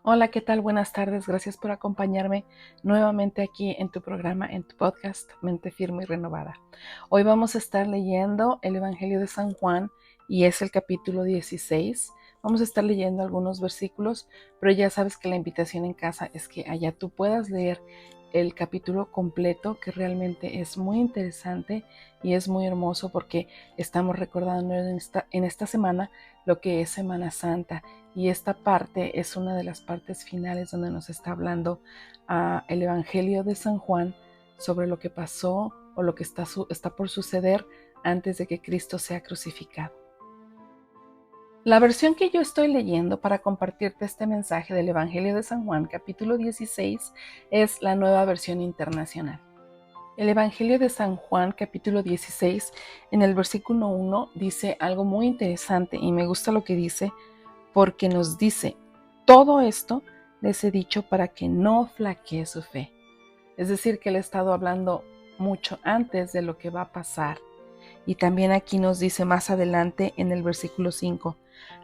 Hola, ¿qué tal? Buenas tardes. Gracias por acompañarme nuevamente aquí en tu programa, en tu podcast, Mente Firme y Renovada. Hoy vamos a estar leyendo el Evangelio de San Juan y es el capítulo 16. Vamos a estar leyendo algunos versículos, pero ya sabes que la invitación en casa es que allá tú puedas leer el capítulo completo, que realmente es muy interesante y es muy hermoso porque estamos recordando en esta semana lo que es Semana Santa. Y esta parte es una de las partes finales donde nos está hablando el Evangelio de San Juan sobre lo que pasó o lo que está por suceder antes de que Cristo sea crucificado. La versión que yo estoy leyendo para compartirte este mensaje del Evangelio de San Juan, capítulo 16, es la Nueva Versión Internacional. El Evangelio de San Juan, capítulo 16, en el versículo 1, dice algo muy interesante y me gusta lo que dice, porque nos dice, todo esto les he dicho para que no flaquee su fe. Es decir, que él ha estado hablando mucho antes de lo que va a pasar. Y también aquí nos dice más adelante en el versículo 5,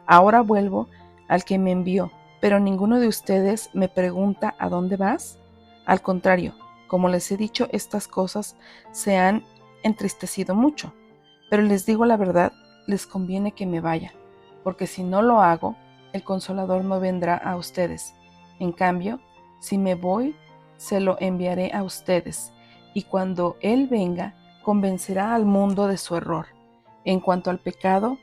ahora vuelvo al que me envió, pero ninguno de ustedes me pregunta ¿a dónde vas? Al contrario, como les he dicho estas cosas, se han entristecido mucho. Pero les digo la verdad, les conviene que me vaya, porque si no lo hago, el Consolador no vendrá a ustedes. En cambio, si me voy, se lo enviaré a ustedes, y cuando Él venga, convencerá al mundo de su error, en cuanto al pecado,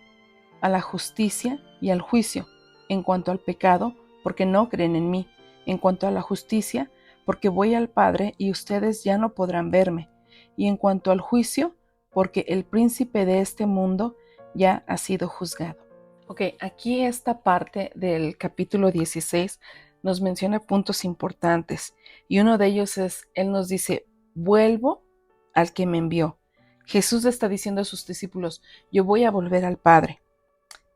a la justicia y al juicio. En cuanto al pecado, porque no creen en mí. En cuanto a la justicia, porque voy al Padre y ustedes ya no podrán verme. Y en cuanto al juicio, porque el príncipe de este mundo ya ha sido juzgado. Ok, aquí esta parte del capítulo 16 nos menciona puntos importantes y uno de ellos es, Él nos dice, vuelvo al que me envió. Jesús le está diciendo a sus discípulos, yo voy a volver al Padre,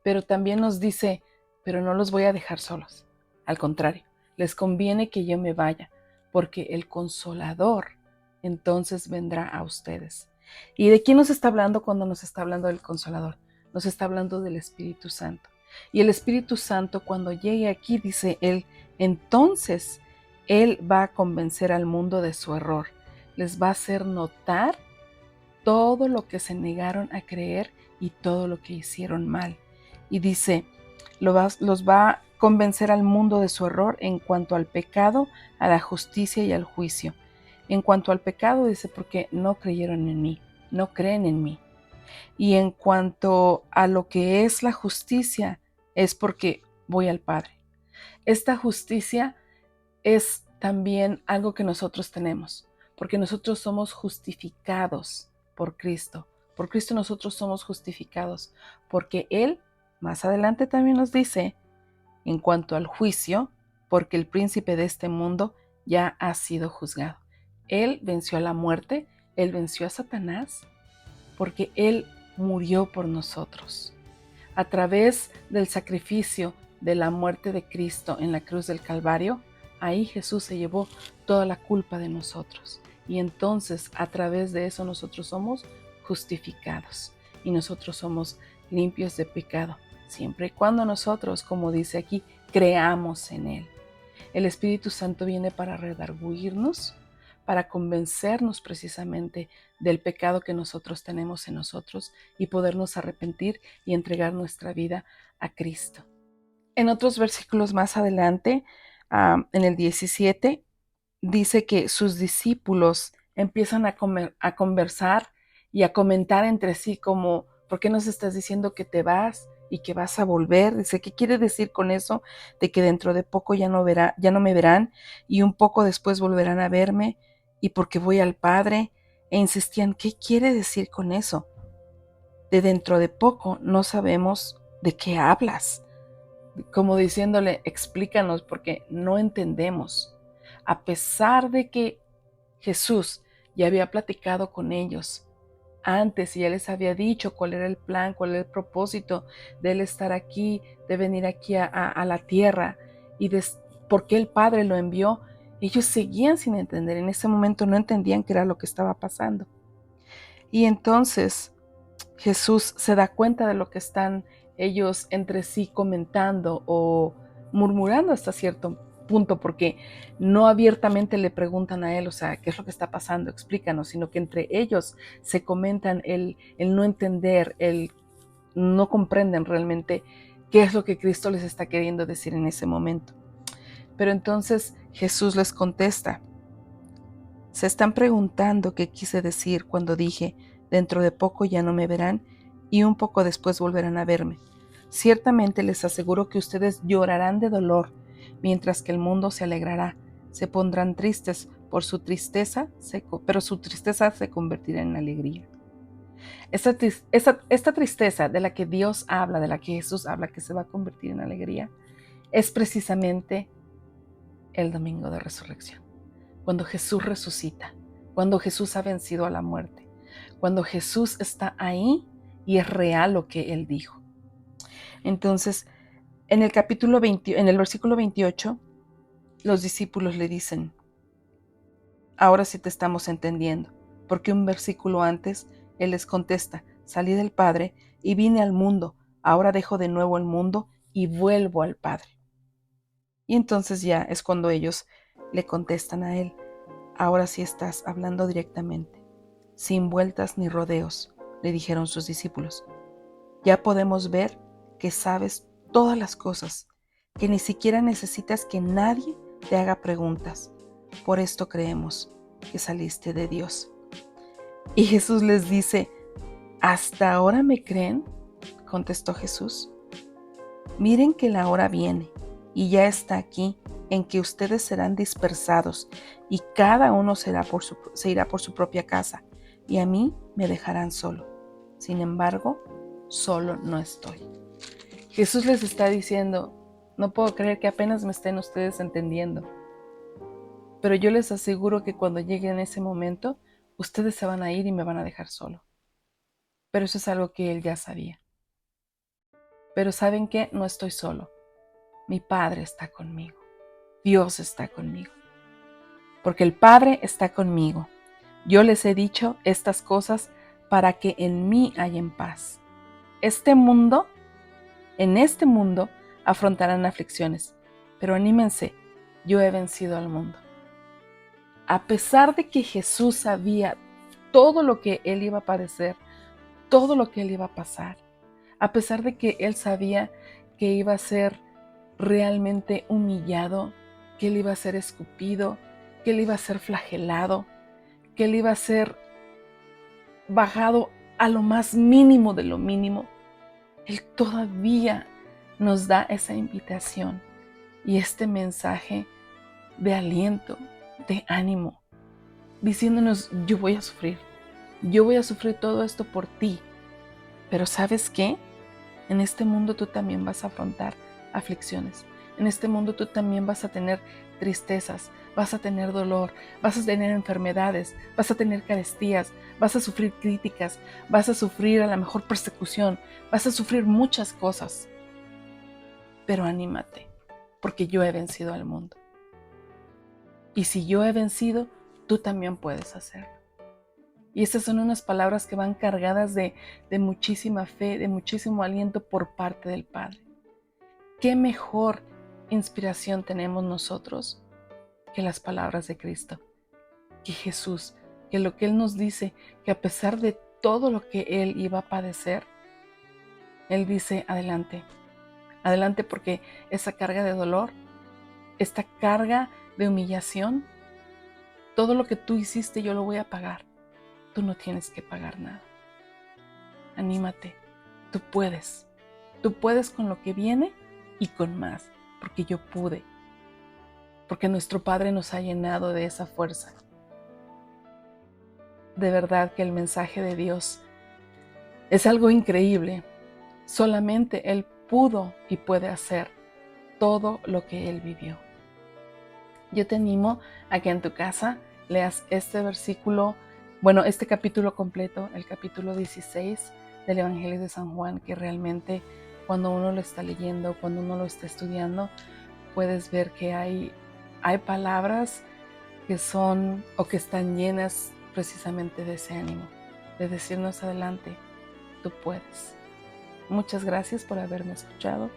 pero también nos dice, pero no los voy a dejar solos. Al contrario, les conviene que yo me vaya, porque el Consolador entonces vendrá a ustedes. ¿Y de quién nos está hablando cuando nos está hablando del Consolador? Nos está hablando del Espíritu Santo. Y el Espíritu Santo cuando llegue aquí, dice él, entonces él va a convencer al mundo de su error. Les va a hacer notar todo lo que se negaron a creer y todo lo que hicieron mal. Y dice, los va a convencer al mundo de su error en cuanto al pecado, a la justicia y al juicio. En cuanto al pecado, dice, porque no creyeron en mí, no creen en mí. Y en cuanto a lo que es la justicia, es porque voy al Padre. Esta justicia es también algo que nosotros tenemos, porque nosotros somos justificados por Cristo. Por Cristo nosotros somos justificados, porque Él, más adelante también nos dice, en cuanto al juicio, porque el príncipe de este mundo ya ha sido juzgado. Él venció a la muerte, Él venció a Satanás, porque Él murió por nosotros. A través del sacrificio de la muerte de Cristo en la cruz del Calvario, ahí Jesús se llevó toda la culpa de nosotros. Y entonces a través de eso nosotros somos justificados y nosotros somos limpios de pecado, siempre y cuando nosotros, como dice aquí, creamos en Él. El Espíritu Santo viene para redarguirnos, para convencernos precisamente del pecado que nosotros tenemos en nosotros y podernos arrepentir y entregar nuestra vida a Cristo. En otros versículos más adelante, en el 17, dice que sus discípulos empiezan a conversar y a comentar entre sí como, ¿por qué nos estás diciendo que te vas y que vas a volver? Dice, ¿qué quiere decir con eso? De que dentro de poco ya no me verán y un poco después volverán a verme y porque voy al Padre. E insistían, ¿qué quiere decir con eso? De dentro de poco no sabemos de qué hablas. Como diciéndole, explícanos porque no entendemos. A pesar de que Jesús ya había platicado con ellos antes y ya les había dicho cuál era el plan, cuál era el propósito de él estar aquí, de venir aquí a la tierra y de por qué el Padre lo envió, ellos seguían sin entender. En ese momento no entendían qué era lo que estaba pasando. Y entonces Jesús se da cuenta de lo que están ellos entre sí comentando o murmurando hasta cierto punto, porque no abiertamente le preguntan a él, o sea, ¿qué es lo que está pasando? Explícanos, sino que entre ellos se comentan el no entender, el no comprenden realmente qué es lo que Cristo les está queriendo decir en ese momento. Pero entonces Jesús les contesta, se están preguntando qué quise decir cuando dije, dentro de poco ya no me verán y un poco después volverán a verme. Ciertamente les aseguro que ustedes llorarán de dolor, mientras que el mundo se alegrará. Se pondrán tristes por su tristeza, pero su tristeza se convertirá en alegría. Esta tristeza de la que Dios habla, de la que Jesús habla, que se va a convertir en alegría, es precisamente el domingo de resurrección. Cuando Jesús resucita, cuando Jesús ha vencido a la muerte, cuando Jesús está ahí y es real lo que Él dijo. Entonces, en el versículo 28, los discípulos le dicen, ahora sí te estamos entendiendo, porque un versículo antes Él les contesta, salí del Padre y vine al mundo, ahora dejo de nuevo el mundo y vuelvo al Padre. Y entonces ya es cuando ellos le contestan a Él, ahora sí estás hablando directamente, sin vueltas ni rodeos, le dijeron sus discípulos. Ya podemos ver que sabes todas las cosas, que ni siquiera necesitas que nadie te haga preguntas. Por esto creemos que saliste de Dios. Y Jesús les dice, ¿hasta ahora me creen? Contestó Jesús. Miren que la hora viene y ya está aquí en que ustedes serán dispersados y cada uno se irá por su propia casa y a mí me dejarán solo. Sin embargo, solo no estoy. Jesús les está diciendo, no puedo creer que apenas me estén ustedes entendiendo, pero yo les aseguro que cuando llegue en ese momento, ustedes se van a ir y me van a dejar solo. Pero eso es algo que Él ya sabía. Pero ¿saben qué? No estoy solo. Mi Padre está conmigo. Dios está conmigo. Porque el Padre está conmigo. Yo les he dicho estas cosas para que en mí hayan paz. En este mundo afrontarán aflicciones, pero anímense, yo he vencido al mundo. A pesar de que Jesús sabía todo lo que Él iba a padecer, todo lo que Él iba a pasar, a pesar de que Él sabía que iba a ser realmente humillado, que Él iba a ser escupido, que Él iba a ser flagelado, que Él iba a ser bajado a lo más mínimo de lo mínimo, Él todavía nos da esa invitación y este mensaje de aliento, de ánimo, diciéndonos, yo voy a sufrir todo esto por ti, pero ¿sabes qué? En este mundo tú también vas a afrontar aflicciones, en este mundo tú también vas a tener tristezas, vas a tener dolor, vas a tener enfermedades, vas a tener carestías, vas a sufrir críticas, vas a sufrir a la mejor persecución, vas a sufrir muchas cosas, pero anímate, porque yo he vencido al mundo. Y si yo he vencido, tú también puedes hacerlo. Y estas son unas palabras que van cargadas de muchísima fe, de muchísimo aliento por parte del Padre. ¿Qué mejor inspiración tenemos nosotros que las palabras de Cristo? Que Jesús, que lo que Él nos dice, que a pesar de todo lo que Él iba a padecer, Él dice, adelante, adelante porque esa carga de dolor, esta carga de humillación, todo lo que tú hiciste yo lo voy a pagar. Tú no tienes que pagar nada. Anímate, tú puedes con lo que viene y con más, porque yo pude, porque nuestro Padre nos ha llenado de esa fuerza. De verdad que el mensaje de Dios es algo increíble. Solamente Él pudo y puede hacer todo lo que Él vivió. Yo te animo a que en tu casa leas este capítulo completo, el capítulo 16 del Evangelio de San Juan, que realmente cuando uno lo está leyendo, cuando uno lo está estudiando, puedes ver que hay palabras que son o que están llenas precisamente de ese ánimo, de decirnos adelante, tú puedes. Muchas gracias por haberme escuchado.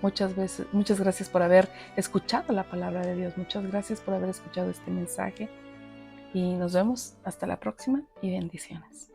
Muchas gracias por haber escuchado la palabra de Dios. Muchas gracias por haber escuchado este mensaje. Y nos vemos hasta la próxima y bendiciones.